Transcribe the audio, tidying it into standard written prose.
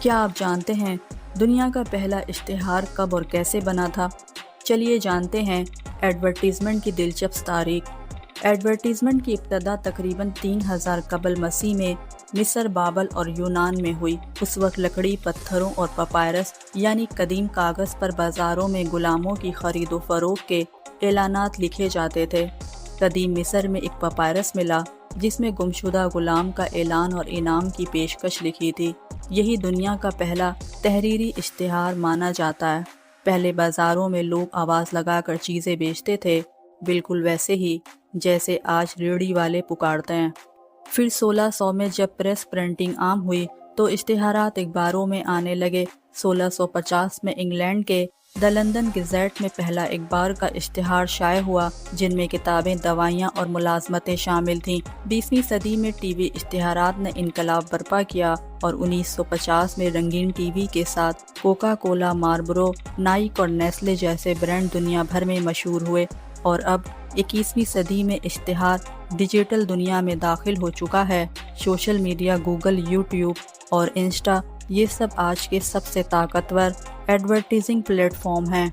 کیا آپ جانتے ہیں دنیا کا پہلا اشتہار کب اور کیسے بنا تھا؟ چلیے جانتے ہیں ایڈورٹیزمنٹ کی دلچسپ تاریخ۔ ایڈورٹیزمنٹ کی ابتدا تقریباً 3000 قبل مسیح میں مصر، بابل اور یونان میں ہوئی۔ اس وقت لکڑی، پتھروں اور پپائرس یعنی قدیم کاغذ پر بازاروں میں غلاموں کی خرید و فروخت کے اعلانات لکھے جاتے تھے۔ قدیم مصر میں ایک پپائرس ملا جس میں گمشدہ غلام کا اعلان اور انعام کی پیشکش لکھی تھی۔ یہی دنیا کا پہلا تحریری اشتہار مانا جاتا ہے۔ پہلے بازاروں میں لوگ آواز لگا کر چیزیں بیچتے تھے، بالکل ویسے ہی جیسے آج ریڑھی والے پکارتے ہیں۔ پھر 1600 میں جب پریس پرنٹنگ عام ہوئی تو اشتہارات اخباروں میں آنے لگے۔ 1650 میں انگلینڈ کے دی لندن گزیٹ میں پہلا اخبار کا اشتہار شائع ہوا جن میں کتابیں، دوائیاں اور ملازمتیں شامل تھیں۔ 20ویں صدی میں ٹی وی اشتہارات نے انقلاب برپا کیا اور 1950 میں رنگین ٹی وی کے ساتھ کوکا کولا، مارلبورو، نائک اور نیسلے جیسے برانڈ دنیا بھر میں مشہور ہوئے، اور اب 21ویں صدی میں اشتہار ڈیجیٹل دنیا میں داخل ہو چکا ہے۔ سوشل میڈیا، گوگل، یوٹیوب اور انسٹا، یہ سب آج کے سب سے طاقتور ایڈورٹائزنگ پلیٹ فارم ہیں۔